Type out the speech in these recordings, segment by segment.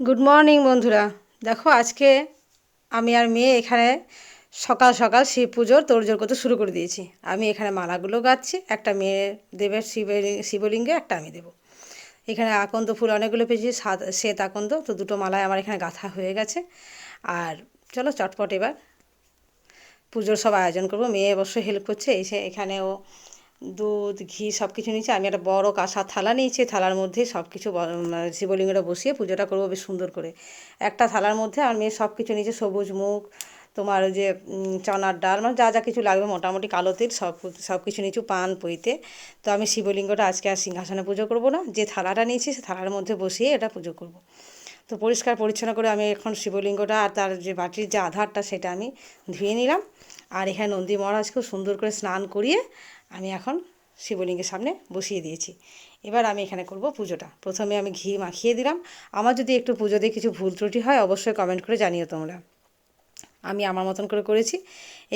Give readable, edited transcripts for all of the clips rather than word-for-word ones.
Good morning বন্ধুরা। দেখো আজকে আমি আর মেয়ে এখানে সকাল সকাল শিব পুজোর তোড়জোড় করতে শুরু করে দিয়েছি। আমি এখানে মালাগুলো গাচ্ছি, একটা মেয়ে দেবে শিবলিঙ্গে, একটা আমি দেবো। এখানে আকন্দ ফুল অনেকগুলো পেয়েছি, শ্বেত আকন্দ, তো দুটো মালায় আমার এখানে গাঁথা হয়ে গেছে। আর চলো চটপট এবার পুজোর সব আয়োজন করবো। মেয়ে অবশ্যই হেল্প করছে, এসে এখানেও দুধ ঘি সব কিছু নিয়েছি। আমি একটা বড় কাঁসার থালা নিয়েছি, থালার মধ্যে সব কিছু শিবলিঙ্গটা বসিয়ে পুজোটা করবো বেশ সুন্দর করে। একটা থালার মধ্যে আর মেয়ে সব কিছু নিয়েছে, সবুজ মুগ, তোমার ওই যে চনার ডাল, মানে যা যা কিছু লাগবে মোটামুটি, কালো তিল, সব কিছু নিয়েছি, পান পইতে। তো আমি শিবলিঙ্গটা আজকে আর সিংহাসনে পুজো করব না, যে থালাটা নিয়েছি সে থালার মধ্যে বসিয়ে এটা পুজো করব। তো পরিষ্কার পরিচ্ছন্ন করে আমি এখন শিবলিঙ্গটা আর তার যে বাটির যে আধারটা সেটা আমি ধুয়ে নিলাম। আর এখানে নন্দী মহারাজকেও সুন্দর করে স্নান করিয়ে আমি এখন শিবলিঙ্গের সামনে বসিয়ে দিয়েছি। এবার আমি এখানে করব পুজোটা। প্রথমে আমি ঘি মাখিয়ে দিলাম। আমার যদি একটু পুজো দিয়ে কিছু ভুল ত্রুটি হয় অবশ্যই কমেন্ট করে জানিও তোমরা। আমি আমার মতন করে করেছি।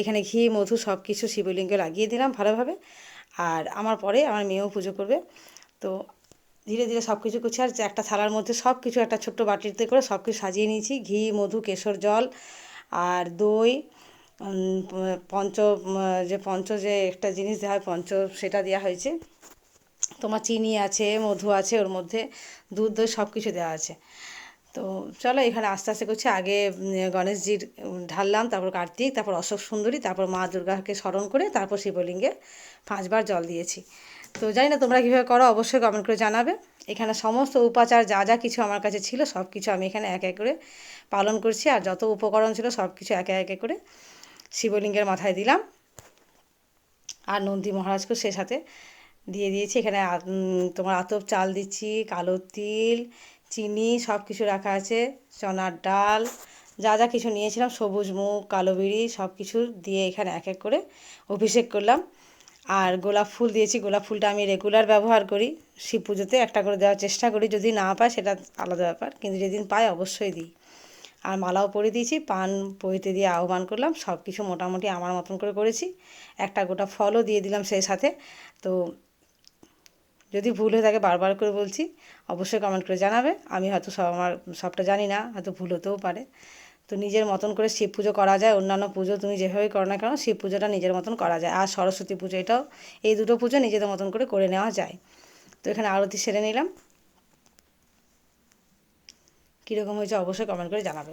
এখানে ঘি মধু সব কিছু শিবলিঙ্গে লাগিয়ে দিলাম ভালোভাবে। আর আমার পরে আমার মেয়েও পুজো করবে। তো ধীরে ধীরে সব কিছু করছি। আর একটা থালার মধ্যে সব কিছু একটা ছোট্ট বাটিতে করে সব কিছু সাজিয়ে নিয়েছি, ঘি মধু কেশর জল আর দই, পঞ্চ যে একটা জিনিস দেওয়া হয় পঞ্চ, সেটা দেওয়া হয়েছে। তোমার চিনি আছে, মধু আছে, ওর মধ্যে দুধ দই সব কিছু দেওয়া আছে। তো চলো এখানে আস্তে আস্তে করছি। আগে গণেশজির ঢাললাম, তারপর কার্তিক, তারপর অশোক সুন্দরী, তারপর মা দুর্গাকে স্মরণ করে তারপর শিবলিঙ্গে 5বার জল দিয়েছি। তো জানি না তোমরা কীভাবে করো, অবশ্যই কমেন্ট করে জানাবে। এখানে সমস্ত উপাচার যা যা কিছু আমার কাছে ছিল সব কিছু আমি এখানে এক এক করে পালন করছি। আর যত উপকরণ ছিল সব কিছু একে একে করে শিবলিঙ্গের মাথায় দিলাম। আর নন্দী মহারাজকেও সে সাথে দিয়ে দিয়েছি। এখানে তোমার আতপ চাল দিচ্ছি, কালো তিল, চিনি সব কিছু রাখা আছে, চনার ডাল, যা যা কিছু নিয়েছিলাম, সবুজ মুগ, কালো বিড়ি সব কিছু দিয়ে এখানে এক এক করে অভিষেক করলাম। আর গোলাপ ফুল দিয়েছি। গোলাপ ফুলটা আমি রেগুলার ব্যবহার করি, শিব পুজোতে একটা করে দেওয়ার চেষ্টা করি। যদি না পাই সেটা আলাদা ব্যাপার, কিন্তু যেদিন পাই অবশ্যই দিই। আর মালাও পরিয়ে দিয়েছি, পান পইতে দিয়ে আহ্বান করলাম। সব কিছু মোটামুটি আমার মতন করে করেছি। একটা গোটা ফলও দিয়ে দিলাম সেই সাথে। তো যদি ভুল হয়ে থাকে বারবার করে বলছি, অবশ্যই কমেন্ট করে জানাবে। আমি হয়তো আমার সবটা জানি না, হয়তো ভুল হতেও পারে। তো নিজের মতন করে শিব পুজো করা যায়। অন্যান্য পুজো তুমি যেভাবেই করো না কেন, শিব পুজোটা নিজের মতন করা যায়। আর সরস্বতী পুজো, এটাও, এই দুটো পুজো নিজেদের মতন করে নেওয়া যায়। তো এখানে আরতি সেরে নিলাম। কীরকম হয়েছে অবশ্যই কমেন্ট করে জানাবে।